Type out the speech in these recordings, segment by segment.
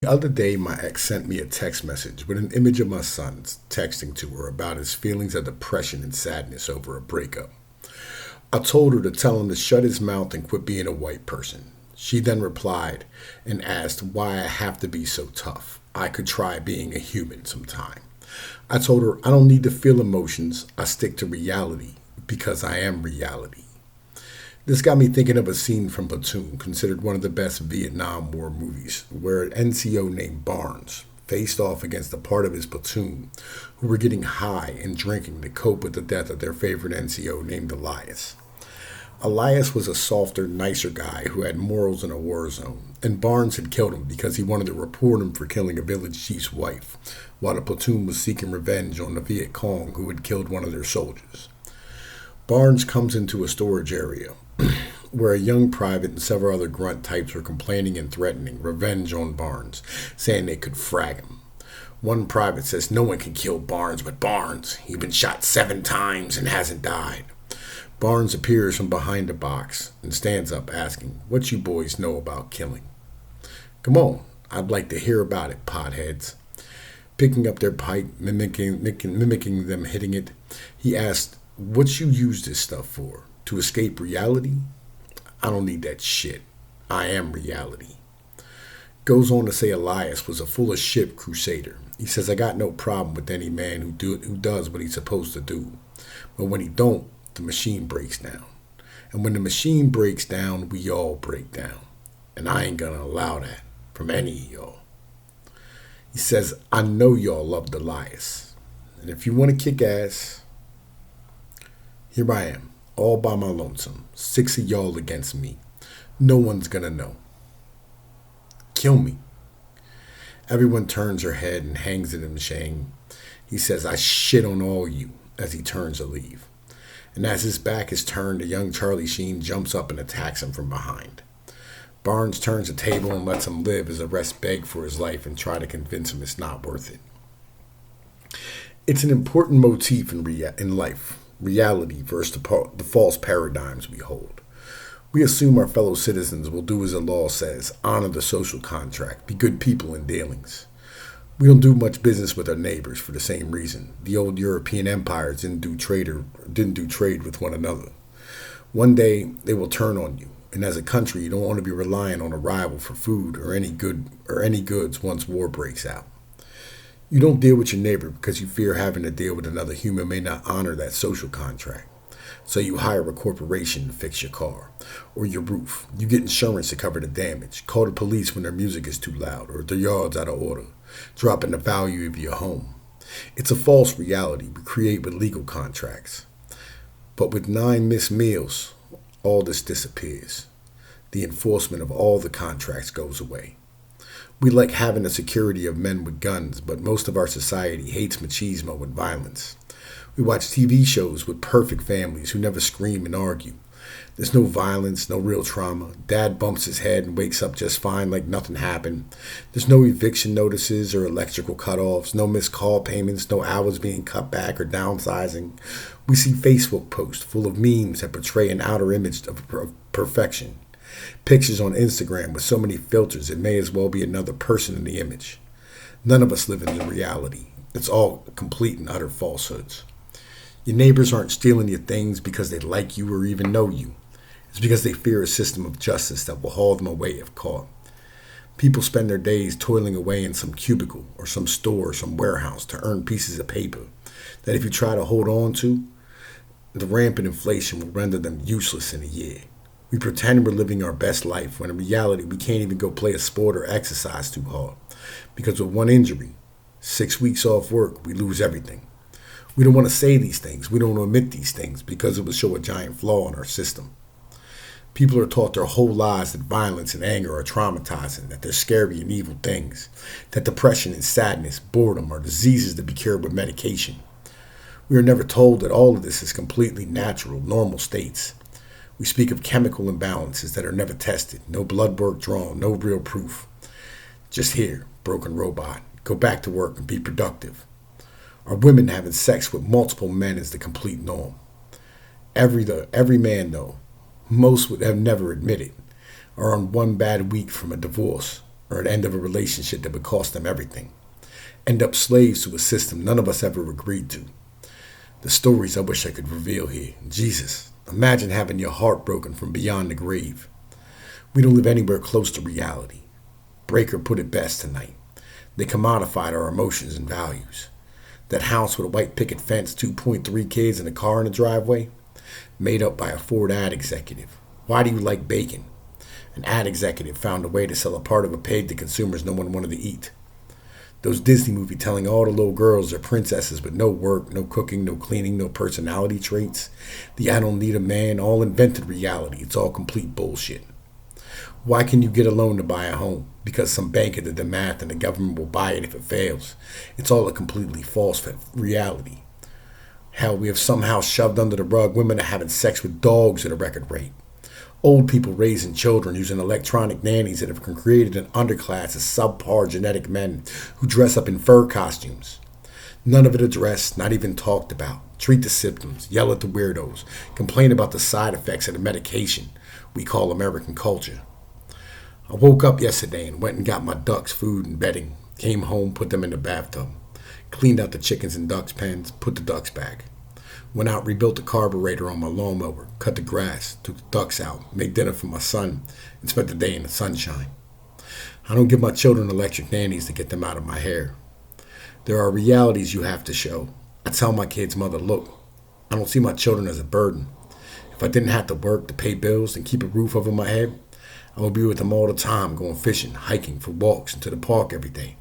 The other day, my ex sent me a text message with an image of my son texting to her about his feelings of depression and sadness over a breakup. I told her to tell him to shut his mouth and quit being a white person. She then replied and asked why I have to be so tough. I could try being a human sometime. I told her I don't need to feel emotions. I stick to reality because I am reality. This got me thinking of a scene from Platoon, considered one of the best Vietnam War movies, where an NCO named Barnes faced off against a part of his platoon who were getting high and drinking to cope with the death of their favorite NCO named Elias. Elias was a softer, nicer guy who had morals in a war zone, and Barnes had killed him because he wanted to report him for killing a village chief's wife, while the platoon was seeking revenge on the Viet Cong who had killed one of their soldiers. Barnes comes into a storage area where a young private and several other grunt types were complaining and threatening revenge on Barnes, saying they could frag him. One private says no one can kill Barnes but Barnes. He's been shot 7 times and hasn't died. Barnes appears from behind the box and stands up asking, "What you boys know about killing?" "Come on, I'd like to hear about it, potheads." Picking up their pipe, mimicking them hitting it, he asked, "What you use this stuff for? To escape reality? I don't need that shit. I am reality." Goes on to say Elias was a full of shit crusader. He says, "I got no problem with any man who does what he's supposed to do. But when he don't, the machine breaks down. And when the machine breaks down, we all break down. And I ain't gonna allow that from any of y'all." He says, "I know y'all loved Elias. And if you want to kick ass, here I am, all by my lonesome. 6 of y'all against me. No one's gonna know. Kill me." Everyone turns her head and hangs it in shame. He says, "I shit on all you," as he turns to leave. And as his back is turned, a young Charlie Sheen jumps up and attacks him from behind. Barnes turns the table and lets him live as the rest beg for his life and try to convince him it's not worth it. It's an important motif in life, reality versus the false paradigms we hold. We assume our fellow citizens will do as the law says, honor the social contract, be good people in dealings. We don't do much business with our neighbors for the same reason. The old European empires didn't do trade with one another. One day they will turn on you, and as a country, you don't want to be relying on a rival for food or any goods once war breaks out. You don't deal with your neighbor because you fear having to deal with another human may not honor that social contract. So you hire a corporation to fix your car or your roof. You get insurance to cover the damage. Call the police when their music is too loud or their yard's out of order, dropping the value of your home. It's a false reality we create with legal contracts. But with 9 missed meals, all this disappears. The enforcement of all the contracts goes away. We like having the security of men with guns, but most of our society hates machismo and violence. We watch TV shows with perfect families who never scream and argue. There's no violence, no real trauma. Dad bumps his head and wakes up just fine like nothing happened. There's no eviction notices or electrical cutoffs, no missed call payments, no hours being cut back or downsizing. We see Facebook posts full of memes that portray an outer image of perfection. Pictures on Instagram with so many filters it may as well be another person in the image. None of us live in the reality. It's all complete and utter falsehoods. Your neighbors aren't stealing your things because they like you or even know you. It's because they fear a system of justice that will haul them away if caught. People spend their days toiling away in some cubicle or some store or some warehouse to earn pieces of paper that if you try to hold on to, the rampant inflation will render them useless in a year. We pretend we're living our best life when in reality we can't even go play a sport or exercise too hard. Because with one injury, 6 weeks off work, we lose everything. We don't want to say these things. We don't admit these things because it would show a giant flaw in our system. People are taught their whole lives that violence and anger are traumatizing, that they're scary and evil things, that depression and sadness, boredom are diseases to be cured with medication. We are never told that all of this is completely natural, normal states. We speak of chemical imbalances that are never tested, no blood work drawn, no real proof. Just here, broken robot, go back to work and be productive. Are women having sex with multiple men is the complete norm. Every man, though, most would have never admitted, are on one bad week from a divorce. or an end of a relationship that would cost them everything. End up slaves to a system none of us ever agreed to. The stories I wish I could reveal here. Jesus, imagine having your heart broken from beyond the grave. We don't live anywhere close to reality. Breaker put it best tonight. They commodified our emotions and values. That house with a white picket fence, 2.3 kids, and a car in the driveway, made up by a Ford ad executive. Why do you like bacon? An ad executive found a way to sell a part of a pig to consumers no one wanted to eat. Those Disney movies telling all the little girls they're princesses with no work, no cooking, no cleaning, no personality traits. The I don't need a man, all invented reality. It's all complete bullshit. Why can you get a loan to buy a home? Because some banker did the math and the government will buy it if it fails. It's all a completely false reality. Hell, we have somehow shoved under the rug women are having sex with dogs at a record rate. Old people raising children using electronic nannies that have created an underclass of subpar genetic men who dress up in fur costumes. None of it addressed, not even talked about. Treat the symptoms, yell at the weirdos, complain about the side effects of the medication we call American culture. I woke up yesterday and went and got my ducks food and bedding. Came home, put them in the bathtub. Cleaned out the chickens and ducks pens, put the ducks back. Went out, rebuilt the carburetor on my lawnmower, cut the grass, took the ducks out, made dinner for my son, and spent the day in the sunshine. I don't give my children electric nannies to get them out of my hair. There are realities you have to show. I tell my kids' mother, look, I don't see my children as a burden. If I didn't have to work to pay bills and keep a roof over my head, I would be with them all the time, going fishing, hiking, for walks, and to the park every day.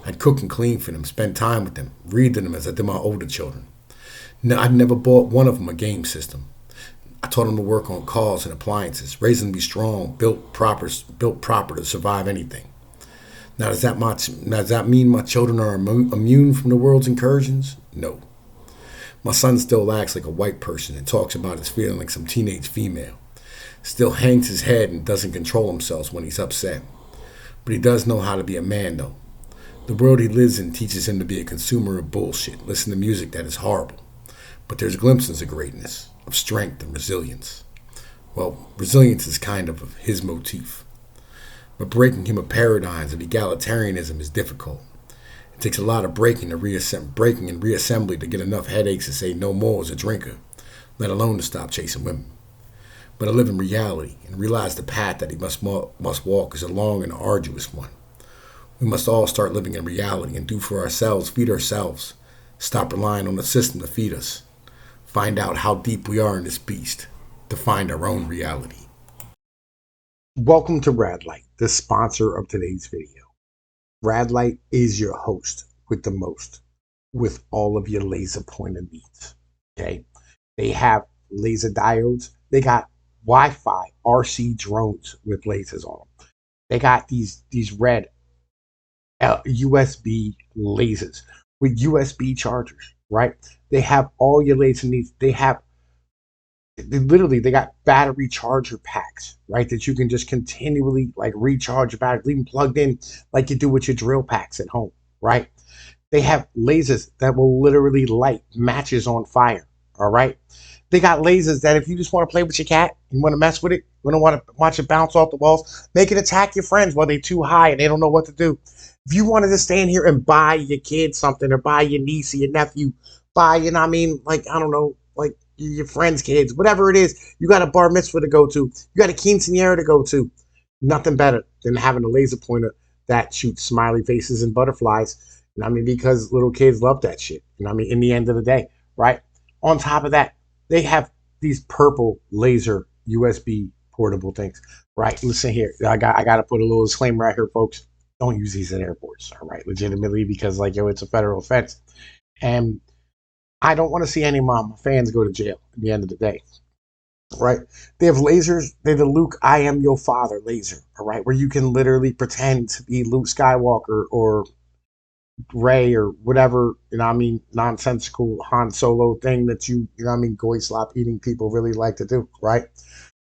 I'd cook and clean for them, spend time with them, read to them as I did my older children. I'd never bought one of them a game system. I taught them to work on cars and appliances, raised them to be strong, built proper to survive anything. Now, does that mean my children are immune from the world's incursions? No. My son still acts like a white person and talks about his feeling like some teenage female. Still hangs his head and doesn't control himself when he's upset. But he does know how to be a man, though. The world he lives in teaches him to be a consumer of bullshit, listen to music that is horrible. But there's glimpses of greatness, of strength and resilience. Well, resilience is kind of his motif. But breaking him of paradigms of egalitarianism is difficult. It takes a lot of breaking and reassembly to get enough headaches to say no more as a drinker, let alone to stop chasing women. But I live in reality and realize the path that he must walk is a long and arduous one. We must all start living in reality and do for ourselves, feed ourselves. Stop relying on the system to feed us. Find out how deep we are in this beast to find our own reality. Welcome to Radlight, the sponsor of today's video. Radlight is your host with the most, with all of your laser pointer needs. Okay, they have laser diodes. They got Wi-Fi RC drones with lasers on them. They got these red USB lasers with USB chargers, right? They have all your laser needs. They got battery charger packs, right? That you can just continually like recharge your battery, leave them plugged in like you do with your drill packs at home, right? They have lasers that will literally light matches on fire, all right? They got lasers that if you just want to play with your cat, you want to mess with it, you don't want to watch it bounce off the walls, make it attack your friends while they're too high and they don't know what to do. If you wanted to stay in here and buy your kid something or buy your niece or your nephew, like, I don't know, like your friends' kids, whatever it is, you got a bar mitzvah to go to, you got a quinceanera to go to, nothing better than having a laser pointer that shoots smiley faces and butterflies. Because little kids love that shit. In the end of the day, right? On top of that, they have these purple laser USB portable things, right? Listen here, I got to put a little disclaimer right here, folks. Don't use these at airports, all right? Legitimately, because it's a federal offense, and I don't want to see any of my fans go to jail at the end of the day, right? They have lasers. They're the Luke, I am your father laser, all right? Where you can literally pretend to be Luke Skywalker or Ray or whatever, nonsensical Han Solo thing that goy slop eating people really like to do, right?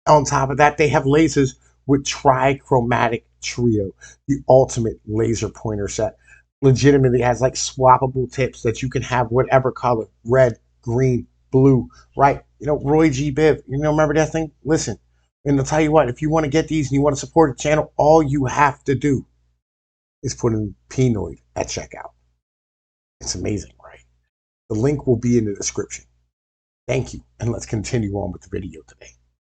On top of that, they have lasers with trichromatic trio, the ultimate laser pointer set. Legitimately has like swappable tips that you can have whatever color, red, green, blue, right? Roy G. Biv, remember that thing? Listen, and I'll tell you what, if you want to get these and you want to support the channel, all you have to do is put in Pnoid at checkout. It's amazing, right? The link will be in the description. Thank you, and let's continue on with the video today.